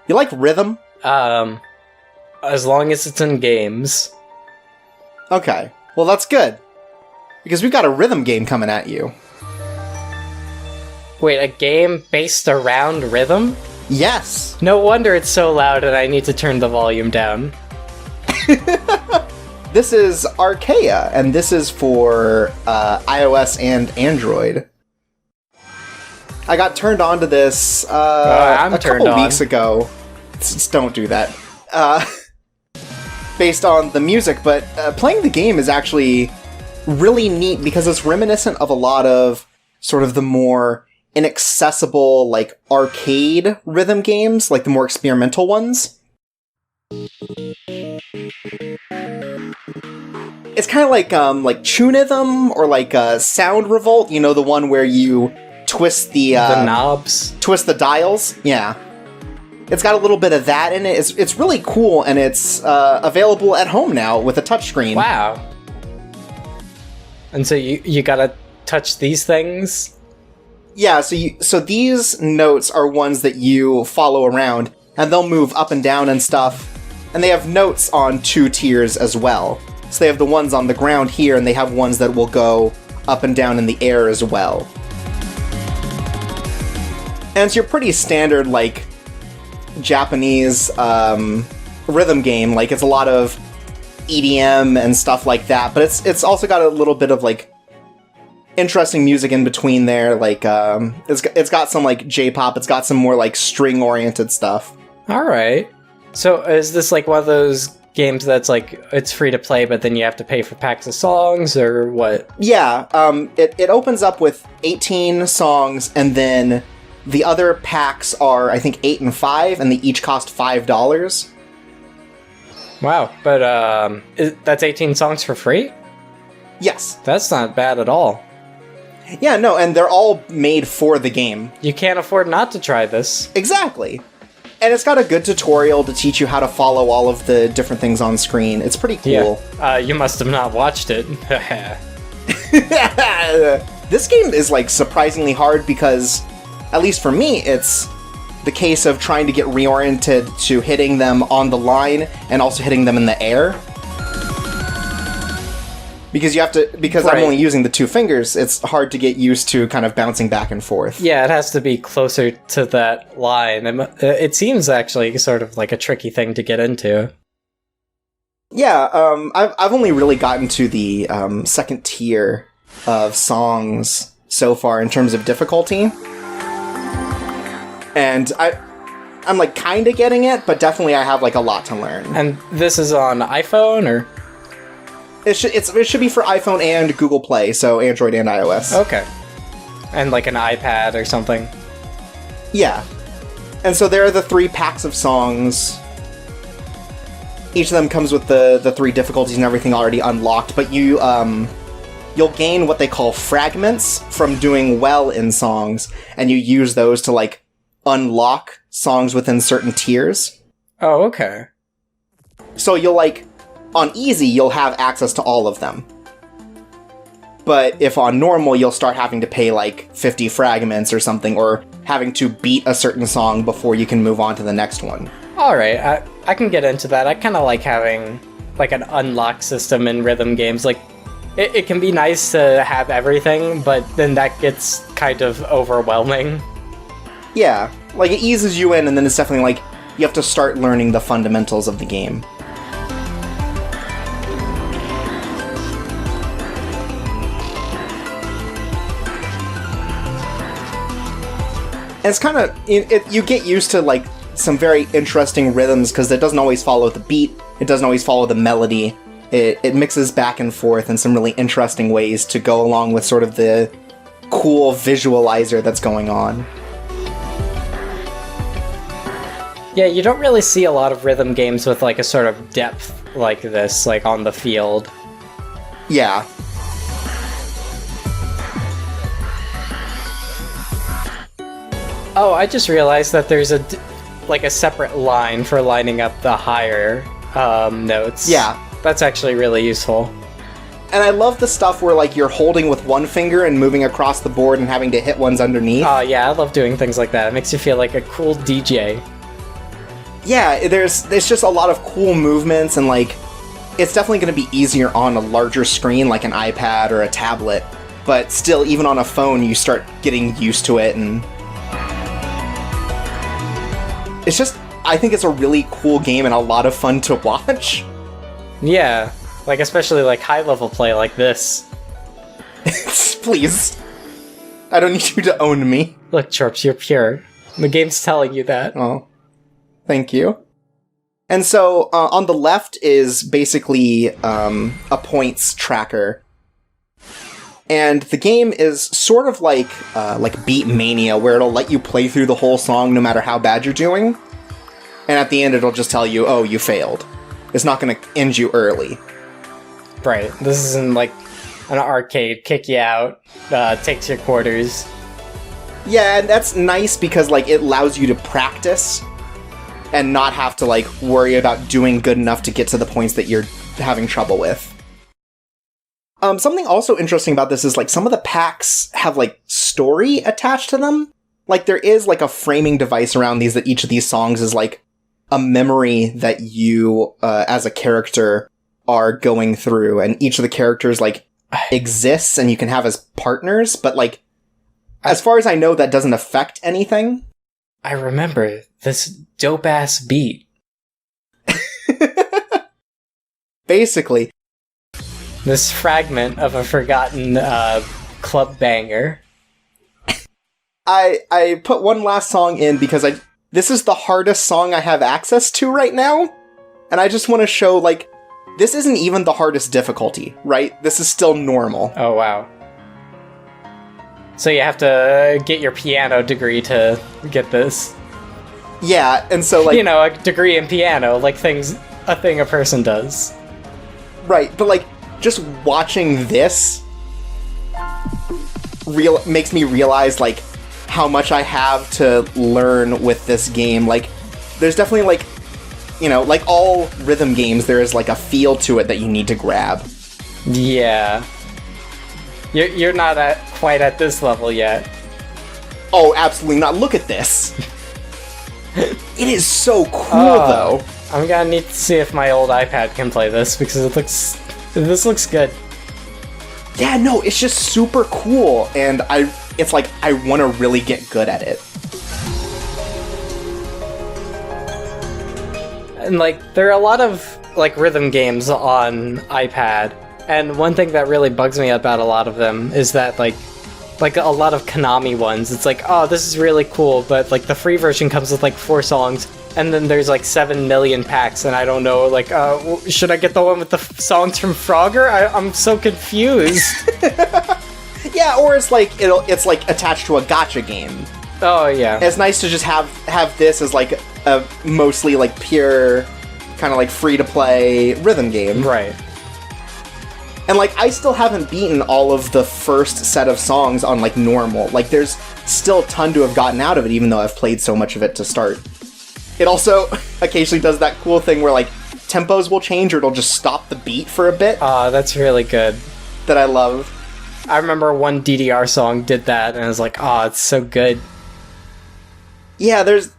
You like rhythm? As long as it's in games. Okay. Well, that's good. Because we've got a rhythm game coming at you. Wait, a game based around rhythm? Yes! No wonder it's so loud and I need to turn the volume down. This is Arcaea, and this is for iOS and Android. I got turned on to this a couple weeks ago. Just don't do that. Based on the music, but playing the game is actually really neat because it's reminiscent of a lot of sort of the more inaccessible, like, arcade rhythm games, like the more experimental ones. It's kind of like Tunism or like Sound Revolt, you know, the one where you twist the knobs, twist the dials. Yeah, it's got a little bit of that in it. It's really cool, and it's available at home now with a touchscreen. Wow! And so you gotta touch these things. Yeah, so these notes are ones that you follow around, and they'll move up and down and stuff. And they have notes on 2 tiers as well. So they have the ones on the ground here, and they have ones that will go up and down in the air as well. And it's your pretty standard, like, Japanese rhythm game. Like, it's a lot of EDM and stuff like that, but it's also got a little bit of, like, interesting music in between there. Like, it's got some, like, J-pop, it's got some more, like, string-oriented stuff. Alright. So is this, like, one of those games that's, like, it's free to play, but then you have to pay for packs of songs, or what? Yeah, it opens up with 18 songs, and then the other packs are, I think, 8 and 5, and they each cost $5. Wow, but, that's 18 songs for free? Yes. That's not bad at all. Yeah, no, and they're all made for the game. You can't afford not to try this. Exactly. And it's got a good tutorial to teach you how to follow all of the different things on screen. It's pretty cool. Yeah. You must have not watched it. This game is, like, surprisingly hard because, at least for me, it's the case of trying to get reoriented to hitting them on the line and also hitting them in the air. Because Right. I'm only using the 2 fingers, it's hard to get used to kind of bouncing back and forth. Yeah, it has to be closer to that line. It seems actually sort of like a tricky thing to get into. Yeah, I've only really gotten to the second tier of songs so far in terms of difficulty. And I'm like kinda getting it, but definitely I have like a lot to learn. And this is on iPhone, or? It should be for iPhone and Google Play, so Android and iOS. Okay. And like an iPad or something. Yeah. And so there are the 3 packs of songs. Each of them comes with the 3 difficulties and everything already unlocked, but you'll gain what they call fragments from doing well in songs, and you use those to, like, unlock songs within certain tiers. Oh, okay. So you'll, like, on easy, you'll have access to all of them. But if on normal, you'll start having to pay, like, 50 fragments or something, or having to beat a certain song before you can move on to the next one. Alright, I can get into that. I kind of like having, like, an unlock system in rhythm games. Like, it can be nice to have everything, but then that gets kind of overwhelming. Yeah, like, it eases you in, and then it's definitely, like, you have to start learning the fundamentals of the game. And it's kind of, you get used to, like, some very interesting rhythms, because it doesn't always follow the beat, it doesn't always follow the melody. It mixes back and forth in some really interesting ways to go along with sort of the cool visualizer that's going on. Yeah, you don't really see a lot of rhythm games with, like, a sort of depth like this, like, on the field. Yeah. Oh, I just realized that there's a separate line for lining up the higher notes. Yeah. That's actually really useful. And I love the stuff where, like, you're holding with one finger and moving across the board and having to hit ones underneath. Oh, yeah, I love doing things like that. It makes you feel like a cool DJ. Yeah, there's just a lot of cool movements, and like it's definitely going to be easier on a larger screen like an iPad or a tablet, but still, even on a phone, you start getting used to it, and it's just, I think it's a really cool game and a lot of fun to watch. Yeah, like especially like high-level play like this. Please. I don't need you to own me. Look, Chorps, you're pure. The game's telling you that. Oh, thank you. And so on the left is basically a points tracker. And the game is sort of like Beat Mania, where it'll let you play through the whole song no matter how bad you're doing. And at the end, it'll just tell you, oh, you failed. It's not going to end you early. Right. This isn't like an arcade, kick you out, takes your quarters. Yeah, and that's nice because like it allows you to practice and not have to like worry about doing good enough to get to the points that you're having trouble with. Something also interesting about this is like some of the packs have like story attached to them. Like there is like a framing device around these that each of these songs is like a memory that you as a character are going through, and each of the characters like exists and you can have as partners, but like as far as I know that doesn't affect anything. I remember this dope-ass beat. Basically. This fragment of a forgotten club banger. I put one last song in because this is the hardest song I have access to right now, and I just want to show, like, this isn't even the hardest difficulty, right? This is still normal. Oh, wow. So you have to get your piano degree to get this. Yeah, and so, like... You know, a degree in piano, like a thing a person does. Right, but, like, just watching this makes me realize, like, how much I have to learn with this game. Like, there's definitely, like, you know, like all rhythm games, there is, like, a feel to it that you need to grab. Yeah. You're not quite at this level yet. Oh, absolutely not. Look at this. It is so cool, though. I'm gonna need to see if my old iPad can play this, because this looks good. Yeah, no, it's just super cool, and it's like, I want to really get good at it. And, like, there are a lot of, like, rhythm games on iPad, and one thing that really bugs me about a lot of them is that, like a lot of Konami ones, it's like, oh, this is really cool, but, like, the free version comes with, like, 4 songs, and then there's, like, 7 million packs, and I don't know, like, should I get the one with the songs from Frogger? I'm so confused. Yeah, or it's like, it's, like, attached to a gacha game. Oh, yeah. And it's nice to just have this as, like, a mostly, like, pure, kind of, like, free-to-play rhythm game. Right. And, like, I still haven't beaten all of the first set of songs on, like, normal. Like, there's still a ton to have gotten out of it, even though I've played so much of it to start. It also occasionally does that cool thing where, like, tempos will change or it'll just stop the beat for a bit. That's really good. That I love. I remember one DDR song did that, and I was like, it's so good. Yeah, it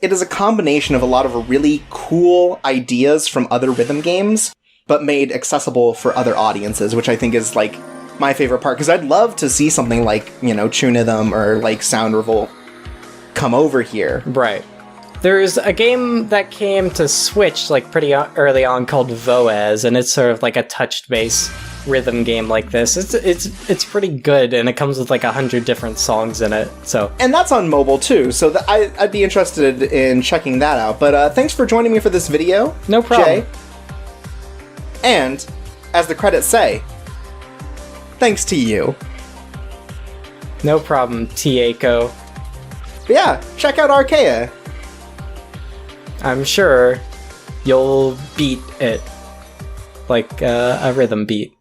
is a combination of a lot of really cool ideas from other rhythm games, but made accessible for other audiences, which I think is, like, my favorite part, because I'd love to see something like, you know, Tunithm or, like, Sound Revolt come over here. Right. There's a game that came to Switch, like, pretty early on called Voez, and it's sort of like a touch-based rhythm game like this. It's pretty good, and it comes with, like, 100 different songs in it, so... And that's on mobile, too, so I'd be interested in checking that out. But thanks for joining me for this video, No problem. Jay. And, as the credits say, thanks to you. No problem, Tieko. But yeah, check out Arcaea. I'm sure you'll beat it like a rhythm beat.